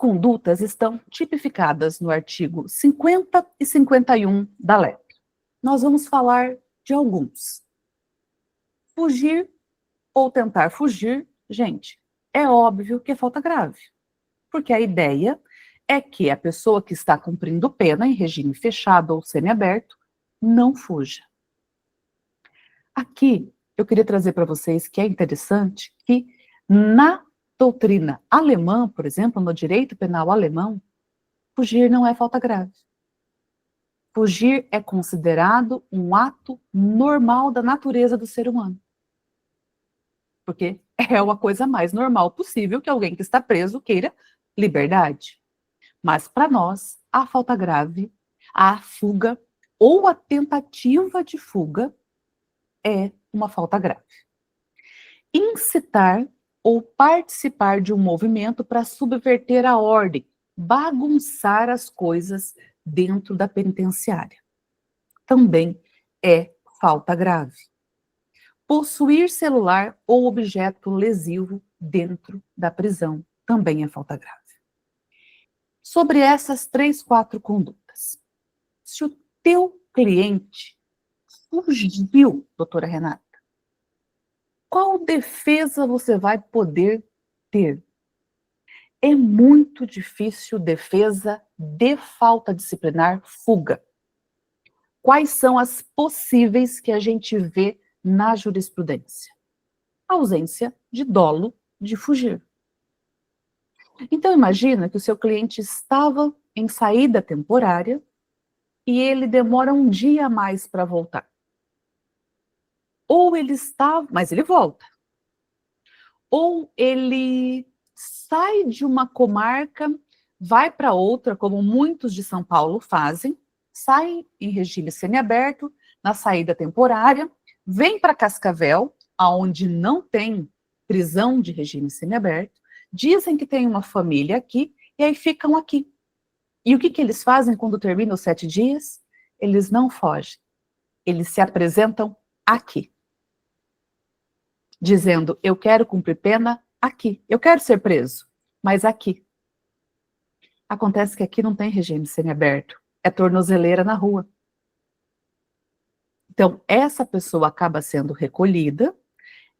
condutas estão tipificadas no artigo 50 e 51 da LEP. Nós vamos falar de alguns. Fugir ou tentar fugir, gente, é óbvio que é falta grave, porque a ideia é que a pessoa que está cumprindo pena em regime fechado ou semiaberto não fuja. Aqui, eu queria trazer para vocês que é interessante que na doutrina alemã, por exemplo, no direito penal alemão, fugir não é falta grave. Fugir é considerado um ato normal da natureza do ser humano. Porque é uma coisa mais normal possível que alguém que está preso queira liberdade. Mas para nós, a falta grave, a fuga ou a tentativa de fuga é uma falta grave. Incitar ou participar de um movimento para subverter a ordem, bagunçar as coisas dentro da penitenciária. Também é falta grave. Possuir celular ou objeto lesivo dentro da prisão também é falta grave. Sobre essas 3, 4 condutas, se o teu cliente fugiu, doutora Renata, qual defesa você vai poder ter? É muito difícil defesa de falta disciplinar, fuga. Quais são as possíveis que a gente vê na jurisprudência? Ausência de dolo de fugir. Então imagina que o seu cliente estava em saída temporária e ele demora um dia a mais para voltar. Ou ele está, mas ele volta. Ou ele sai de uma comarca, vai para outra, como muitos de São Paulo fazem, sai em regime semiaberto, na saída temporária, vem para Cascavel, aonde não tem prisão de regime semiaberto, dizem que tem uma família aqui, e aí ficam aqui. E o que eles fazem quando terminam os 7 dias? Eles não fogem. Eles se apresentam aqui. Dizendo, eu quero cumprir pena aqui. Eu quero ser preso, mas aqui. Acontece que aqui não tem regime semiaberto. É tornozeleira na rua. Então, essa pessoa acaba sendo recolhida.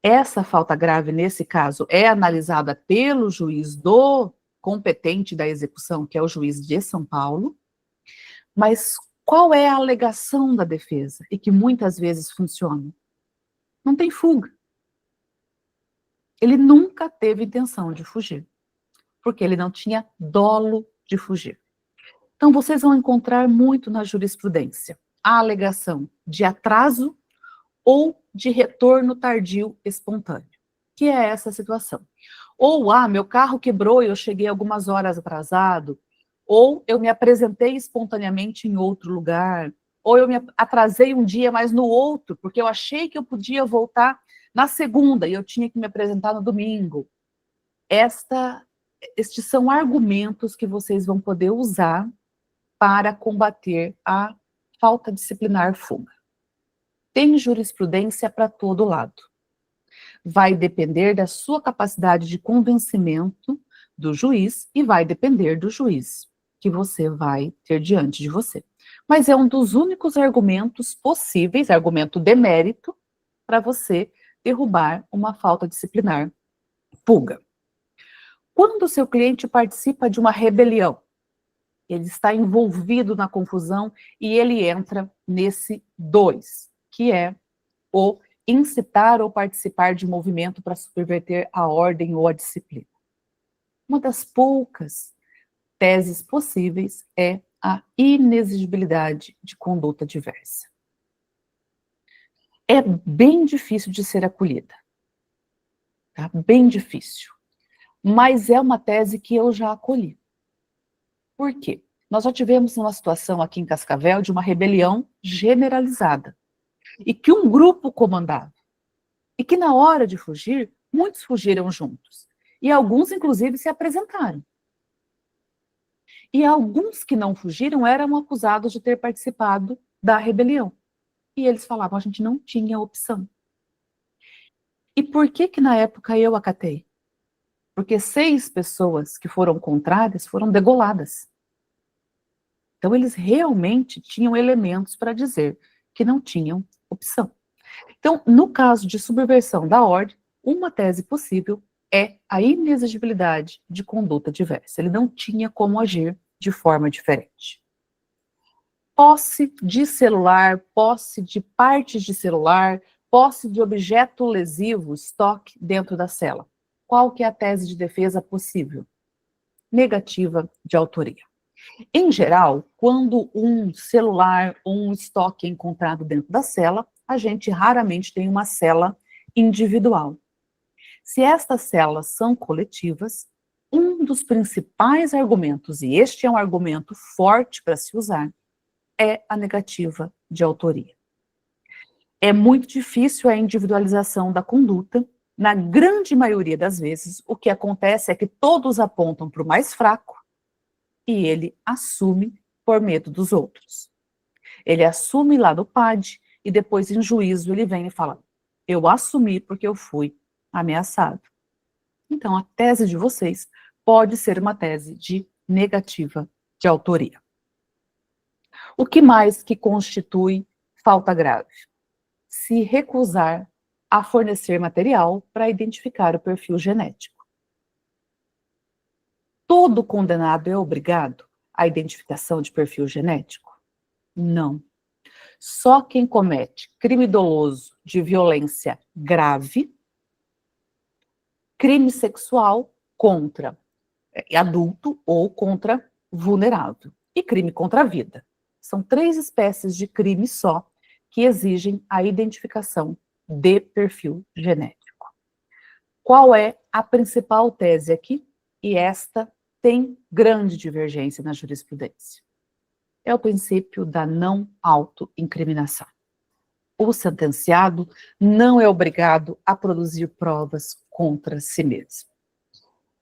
Essa falta grave, nesse caso, é analisada pelo juiz do competente da execução, que é o juiz de São Paulo. Mas qual é a alegação da defesa? E que muitas vezes funciona? Não tem fuga. Ele nunca teve intenção de fugir, porque ele não tinha dolo de fugir. Então, vocês vão encontrar muito na jurisprudência a alegação de atraso ou de retorno tardio espontâneo, que é essa situação. Ou, meu carro quebrou e eu cheguei algumas horas atrasado, ou eu me apresentei espontaneamente em outro lugar, ou eu me atrasei um dia, mas no outro, porque eu achei que eu podia voltar na segunda e eu tinha que me apresentar no domingo. Estes são argumentos que vocês vão poder usar para combater a falta disciplinar fuga. Tem jurisprudência para todo lado. Vai depender da sua capacidade de convencimento do juiz e vai depender do juiz que você vai ter diante de você. Mas é um dos únicos argumentos possíveis, argumento de mérito, para você derrubar uma falta disciplinar fuga. Quando o seu cliente participa de uma rebelião, ele está envolvido na confusão e ele entra nesse 2, que é o incitar ou participar de movimento para subverter a ordem ou a disciplina. Uma das poucas teses possíveis é a inexigibilidade de conduta diversa. É bem difícil de ser acolhida, tá? Bem difícil. Mas é uma tese que eu já acolhi. Por quê? Nós já tivemos uma situação aqui em Cascavel de uma rebelião generalizada, e que um grupo comandava, e que na hora de fugir, muitos fugiram juntos, e alguns inclusive se apresentaram. E alguns que não fugiram eram acusados de ter participado da rebelião. E eles falavam, a gente não tinha opção. E por que na época eu acatei? porque 6 pessoas que foram contrárias foram degoladas. Então, eles realmente tinham elementos para dizer que não tinham opção. Então, no caso de subversão da ordem, uma tese possível é a inexigibilidade de conduta diversa. Ele não tinha como agir de forma diferente. Posse de celular, posse de partes de celular, posse de objeto lesivo, estoque dentro da cela. Qual que é a tese de defesa possível? Negativa de autoria. Em geral, quando um celular ou um estoque é encontrado dentro da cela, a gente raramente tem uma cela individual. Se estas celas são coletivas, um dos principais argumentos, e este é um argumento forte para se usar, é a negativa de autoria. É muito difícil a individualização da conduta. Na grande maioria das vezes, o que acontece é que todos apontam para o mais fraco e ele assume por medo dos outros. Ele assume lá no PAD e depois em juízo ele vem e fala: eu assumi porque eu fui ameaçado. Então a tese de vocês pode ser uma tese de negativa de autoria. O que mais que constitui falta grave? Se recusar a fornecer material para identificar o perfil genético. Todo condenado é obrigado à identificação de perfil genético? Não. Só quem comete crime doloso de violência grave, crime sexual contra adulto ou contra vulnerável, e crime contra a vida. São 3 espécies de crime só que exigem a identificação de perfil genético. Qual é a principal tese aqui? E esta tem grande divergência na jurisprudência. É o princípio da não autoincriminação. O sentenciado não é obrigado a produzir provas contra si mesmo.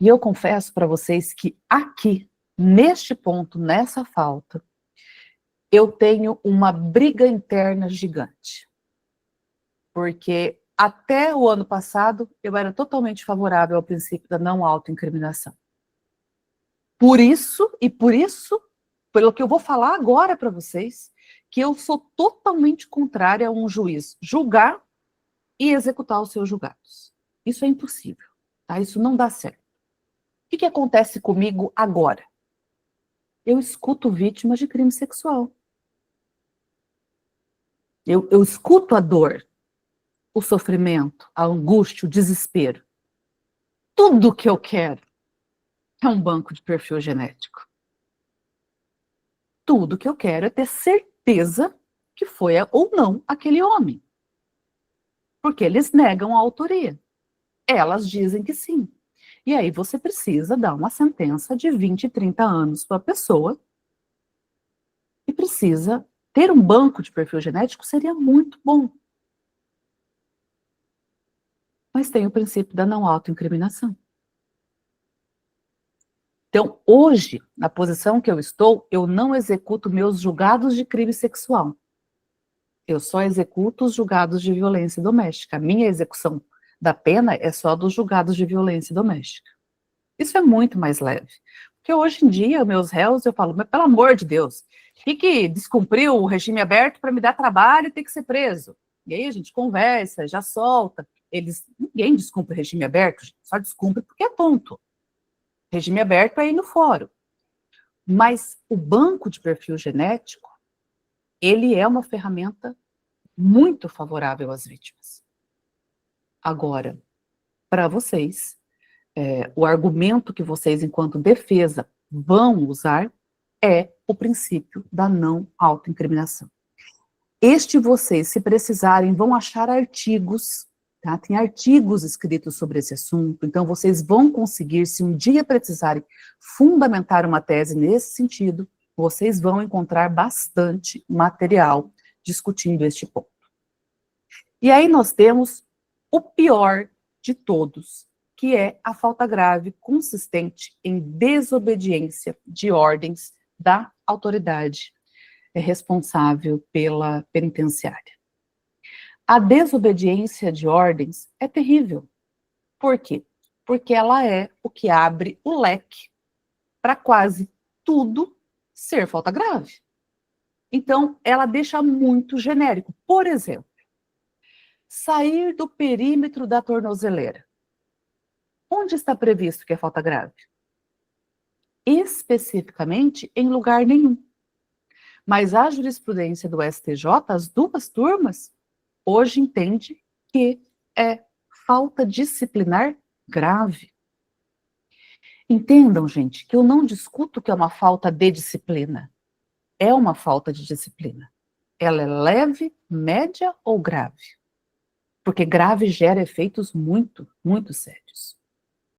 E eu confesso para vocês que aqui, neste ponto, nessa falta, eu tenho uma briga interna gigante. Porque até o ano passado, eu era totalmente favorável ao princípio da não autoincriminação. Por isso, pelo que eu vou falar agora para vocês, que eu sou totalmente contrária a um juiz julgar e executar os seus julgados. Isso é impossível, tá? Isso não dá certo. O que acontece comigo agora? Eu escuto vítimas de crime sexual. Eu escuto a dor, o sofrimento, a angústia, o desespero. Tudo que eu quero é um banco de perfil genético. Tudo que eu quero é ter certeza que foi ou não aquele homem. Porque eles negam a autoria. Elas dizem que sim. E aí você precisa dar uma sentença de 20, 30 anos para a pessoa e precisa ter um banco de perfil genético, seria muito bom. Mas tem o princípio da não autoincriminação. Então, hoje, na posição que eu estou, eu não executo meus julgados de crime sexual. Eu só executo os julgados de violência doméstica. A minha execução da pena é só dos julgados de violência doméstica. Isso é muito mais leve. Porque hoje em dia, meus réus, eu falo, mas pelo amor de Deus, que descumpriu o regime aberto para me dar trabalho e ter que ser preso. E aí a gente conversa, já solta. Ninguém descumpre o regime aberto, só descumpre porque é tonto. Regime aberto é ir no fórum. Mas o banco de perfil genético, ele é uma ferramenta muito favorável às vítimas. Agora, para vocês, o argumento que vocês, enquanto defesa, vão usar é o princípio da não autoincriminação. Vocês, se precisarem, vão achar artigos, tá? Tem artigos escritos sobre esse assunto, então vocês vão conseguir, se um dia precisarem fundamentar uma tese nesse sentido, vocês vão encontrar bastante material discutindo este ponto. E aí nós temos o pior de todos, que é a falta grave consistente em desobediência de ordens da autoridade responsável pela penitenciária. A desobediência de ordens é terrível. Por quê? porque ela é o que abre o leque para quase tudo ser falta grave. Então, ela deixa muito genérico. Por exemplo, sair do perímetro da tornozeleira. Onde está previsto que é falta grave? Especificamente em lugar nenhum. Mas a jurisprudência do STJ, as duas turmas, hoje entende que é falta disciplinar grave. Entendam, gente, que eu não discuto que é uma falta de disciplina. É uma falta de disciplina. Ela é leve, média ou grave? Porque grave gera efeitos muito, muito sérios.